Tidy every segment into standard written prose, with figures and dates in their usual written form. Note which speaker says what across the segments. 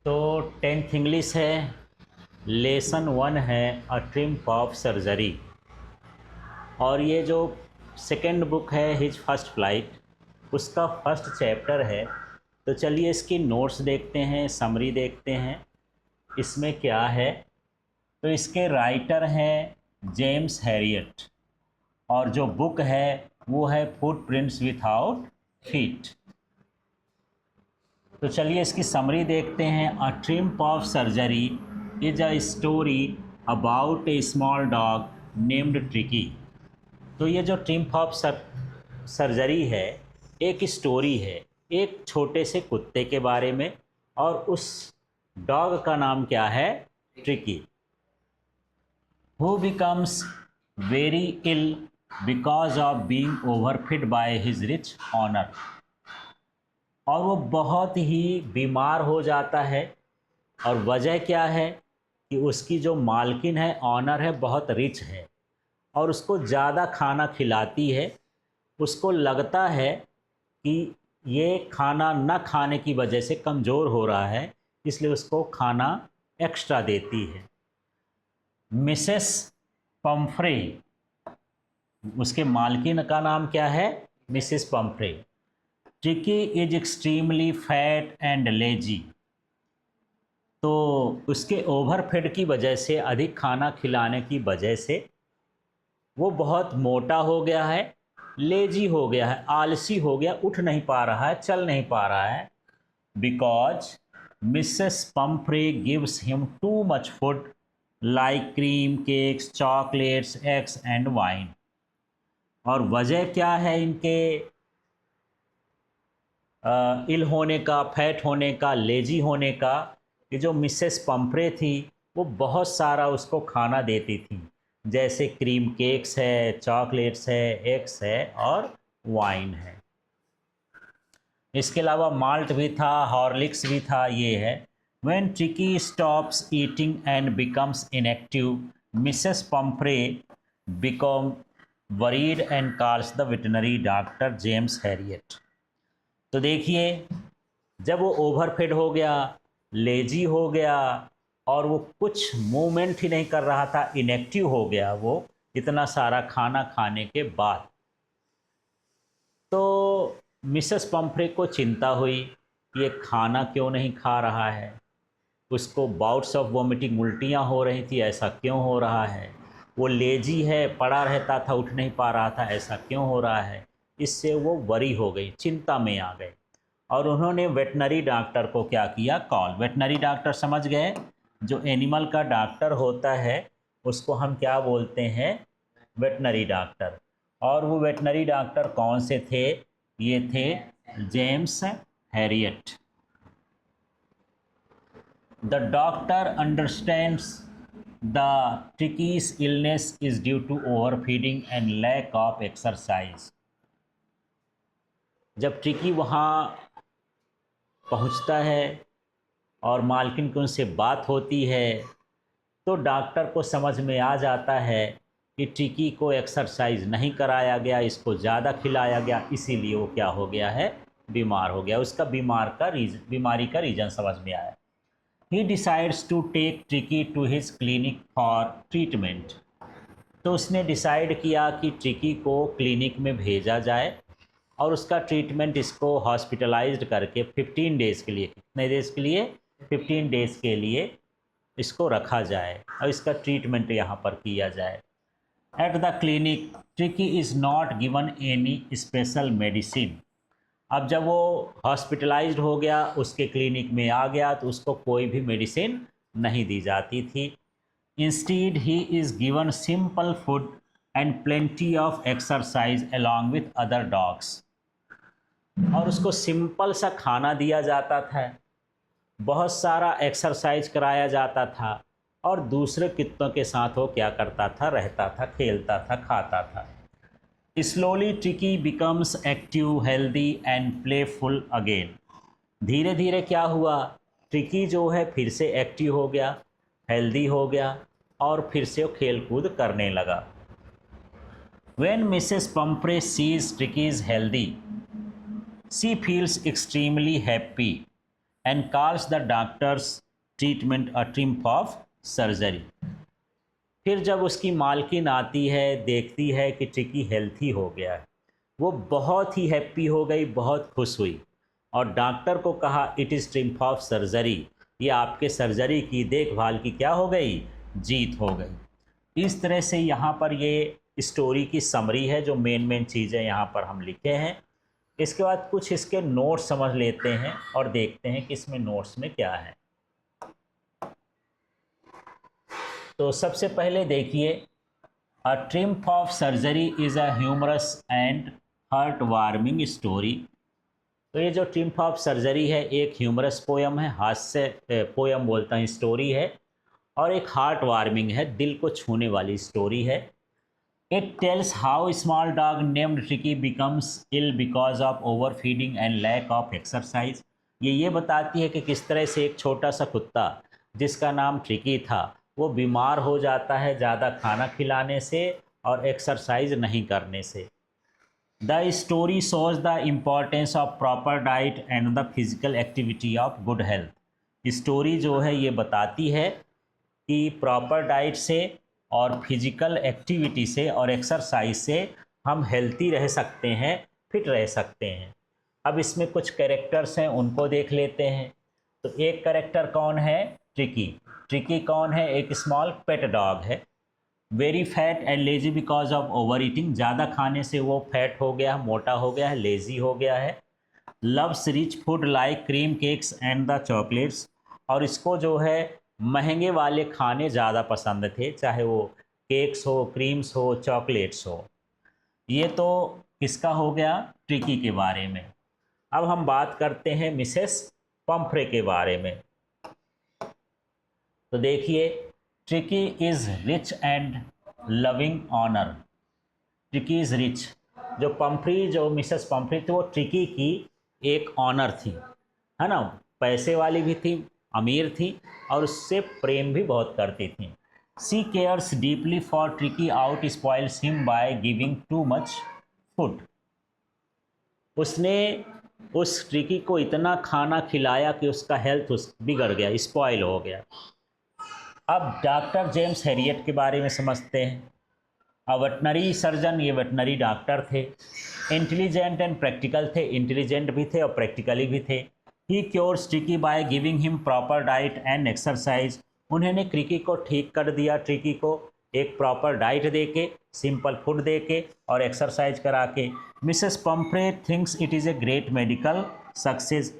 Speaker 1: तो 10th English है, lesson 1 है अ ट्रिम्प ऑफ सर्जरी। और ये जो सेकेंड बुक है हिज फर्स्ट फ्लाइट, उसका फर्स्ट चैप्टर है। तो चलिए इसकी नोट्स देखते हैं, समरी देखते हैं इसमें क्या है। तो इसके राइटर हैं जेम्स हैरियट, और जो बुक है वो है फुटप्रिंट्स विथआउट फीट। तो चलिए इसकी समरी देखते हैं। A triumph of surgery is a story about a small dog named Tricki. तो ये जो ट्रिम्प ऑफ सर्जरी है, एक स्टोरी है एक छोटे से कुत्ते के बारे में, और उस डॉग का नाम क्या है? Tricki. Who becomes very ill because of being overfed by his rich owner. और वो बहुत ही बीमार हो जाता है। और वजह क्या है कि उसकी जो मालकिन है, ऑनर है, बहुत रिच है और उसको ज़्यादा खाना खिलाती है। उसको लगता है कि ये खाना न खाने की वजह से कमज़ोर हो रहा है, इसलिए उसको खाना एक्स्ट्रा देती है। मिसेस पम्फ्रे, उसके मालकिन का नाम क्या है? Mrs Pomfrey. Tricky is extremely fat and lazy. तो उसके ओवरफीड की वजह से, अधिक खाना खिलाने की वजह से वो बहुत मोटा हो गया है, लेजी हो गया है, आलसी हो गया, उठ नहीं पा रहा है, चल नहीं पा रहा है। Because Mrs Pomfrey gives him to much food like cream, cakes, chocolates, eggs and wine. और वजह क्या है इनके इल होने का, फैट होने का, लेजी होने का? कि जो मिसेस पम्फ्रे थी वो बहुत सारा उसको खाना देती थी, जैसे क्रीम केक्स है, चॉकलेट्स है, एग्स है और वाइन है। इसके अलावा माल्ट भी था, हॉर्लिक्स भी था। ये है when tricky stops eating and becomes inactive, Mrs Pomfrey become worried and calls the veterinary doctor James Harriet. तो देखिए, जब वो ओवरफिड हो गया, लेजी हो गया और वो कुछ मूवमेंट ही नहीं कर रहा था, इनएक्टिव हो गया वो इतना सारा खाना खाने के बाद, तो मिसेस पम्फ्रे को चिंता हुई कि ये खाना क्यों नहीं खा रहा है। उसको बाउट्स ऑफ वॉमिटिंग, उल्टियाँ हो रही थी, ऐसा क्यों हो रहा है? वो लेजी है, पड़ा रहता था, उठ नहीं पा रहा था, ऐसा क्यों हो रहा है? इससे वो वरी हो गई, चिंता में आ गए। और उन्होंने वेटनरी डॉक्टर को क्या किया? कॉल। वेटनरी डॉक्टर समझ गए, जो एनिमल का डॉक्टर होता है उसको हम क्या बोलते हैं? Veterinary doctor. और वो वेटनरी डॉक्टर कौन से थे? ये थे James Herriot. The doctor understands the Tricki's illness is due to overfeeding and lack of exercise। जब ट्रिकी वहाँ पहुँचता है और मालकिन की उनसे बात होती है, तो डॉक्टर को समझ में आ जाता है कि ट्रिकी को एक्सरसाइज नहीं कराया गया, इसको ज़्यादा खिलाया गया, इसीलिए वो क्या हो गया है? बीमार हो गया। उसका बीमारी का रीज़न समझ में आया। He decides to take Tricky to his clinic for treatment. तो उसने डिसाइड किया कि ट्रिकी को क्लिनिक में भेजा जाए और उसका ट्रीटमेंट, इसको हॉस्पिटलाइज्ड करके 15 डेज़ के लिए, कितने डेज़ के लिए? 15 डेज़ के लिए इसको रखा जाए और इसका ट्रीटमेंट यहाँ पर किया जाए। At the clinic tricky is not given any special medicine. अब जब वो हॉस्पिटलाइज्ड हो गया, उसके क्लिनिक में आ गया, तो उसको कोई भी मेडिसिन नहीं दी जाती थी। Instead he is given simple food and plenty of exercise along with other dogs. और उसको सिंपल सा खाना दिया जाता था, बहुत सारा एक्सरसाइज कराया जाता था, और दूसरे कुत्तों के साथ वो क्या करता था? रहता था, खेलता था, खाता था। Slowly tricky becomes active, healthy and playful again. धीरे धीरे क्या हुआ? ट्रिकी जो है फिर से एक्टिव हो गया, हेल्दी हो गया और फिर से वो खेल कूद करने लगा। When Mrs. Pumphrey sees Tricky is healthy, she feels extremely happy and calls the doctors treatment a triumph of surgery. फिर जब उसकी मालकिन आती है, देखती है कि ट्रिकी हेल्थी हो गया है, वो बहुत ही हैप्पी हो गई, बहुत खुश हुई और डॉक्टर को कहा it is triumph of surgery, ये आपके सर्जरी की देखभाल की क्या हो गई, जीत हो गई। इस तरह से यहाँ पर ये स्टोरी की समरी है, जो मेन चीज़ें यहाँ पर हम लिखे हैं। इसके बाद कुछ इसके नोट्स समझ लेते हैं और देखते हैं कि इसमें नोट्स में क्या है। तो सबसे पहले देखिए, a triumph of surgery is a humorous and heart warming story. तो ये जो ट्रिम्फ ऑफ सर्जरी है एक ह्यूमरस पोयम है, हास्य पोयम बोलता है, स्टोरी है, और एक हार्ट वार्मिंग है, दिल को छूने वाली स्टोरी है। It tells how small dog named Tricky becomes ill because of overfeeding and lack of exercise. ये बताती है कि किस तरह से एक छोटा सा कुत्ता जिसका नाम ट्रिकी था वो बीमार हो जाता है ज़्यादा खाना खिलाने से और एक्सरसाइज नहीं करने से। The story shows the importance of proper diet and the physical activity of good health. Story जो है ये बताती है कि प्रॉपर डाइट से और फिजिकल एक्टिविटी से और एक्सरसाइज से हम हेल्थी रह सकते हैं, फिट रह सकते हैं। अब इसमें कुछ कैरेक्टर्स हैं, उनको देख लेते हैं। तो एक कैरेक्टर कौन है, ट्रिकी। ट्रिकी कौन है, एक स्मॉल पेट डॉग है। Very fat and lazy because of over eating, ज़्यादा खाने से वो फैट हो गया, मोटा हो गया है, लेजी हो गया है। Loves rich food like cream cakes and the chocolates, और इसको जो है महंगे वाले खाने ज़्यादा पसंद थे, चाहे वो केक्स हो, क्रीम्स हो, चॉकलेट्स हो। ये तो किसका हो गया, ट्रिकी के बारे में। अब हम बात करते हैं मिसेस पंफ्रे के बारे में। तो देखिए, Tricky is rich and loving owner. Tricky is rich, जो पंफ्री, जो मिसेस पंफ्री थी वो ट्रिकी की एक ऑनर थी, है ना, पैसे वाली भी थी, अमीर थी और उससे प्रेम भी बहुत करती थी। She cares deeply for Tricki but spoils him by giving too much food. उसने उस ट्रिकी को इतना खाना खिलाया कि उसका हेल्थ बिगड़ गया, स्पॉइल हो गया। अब डॉक्टर जेम्स हैरियट के बारे में समझते हैं। वेटनरी सर्जन, ये वेटनरी डॉक्टर थे। इंटेलिजेंट एंड प्रैक्टिकल थे, इंटेलिजेंट भी थे और प्रैक्टिकली भी थे। He cures Tricki by giving him proper diet and exercise. उन्होंने ट्रिकी को ठीक कर दिया, ट्रिकी को एक प्रॉपर डाइट दे के, सिंपल फूड दे के और एक्सरसाइज करा के। Mrs Pomfrey thinks it is a great medical success,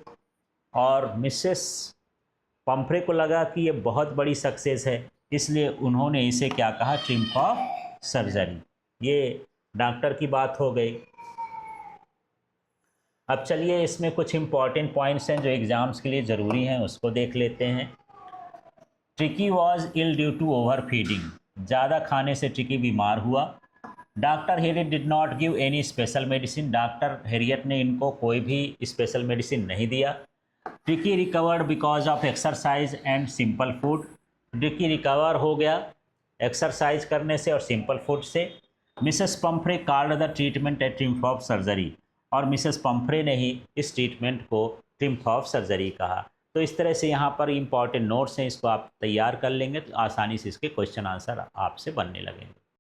Speaker 1: और मिसेस पंफ्रे को लगा कि ये बहुत बड़ी सक्सेस है, इसलिए उन्होंने इसे क्या कहा, ट्रिम्फ ऑफ सर्जरी। ये डॉक्टर की बात हो गई। अब चलिए इसमें कुछ इंपॉर्टेंट पॉइंट्स हैं जो एग्ज़ाम्स के लिए ज़रूरी हैं, उसको देख लेते हैं। Tricky was ill due to overfeeding, ज़्यादा खाने से ट्रिकी बीमार हुआ। Doctor Herriot did not give any special medicine, doctor Herriot ने इनको कोई भी स्पेशल मेडिसिन नहीं दिया। Tricky recovered because of exercise and simple food, Tricky recover हो गया एक्सरसाइज करने से और सिंपल फूड से। Mrs Pumphrey called the treatment a triumph of surgery, और मिसेस पंफ्रे ने ही इस ट्रीटमेंट को ट्रिम्फ ऑफ सर्जरी कहा। तो इस तरह से यहाँ पर इंपॉर्टेंट नोट्स हैं, इसको आप तैयार कर लेंगे तो आसानी से इसके क्वेश्चन आंसर आपसे बनने लगेंगे।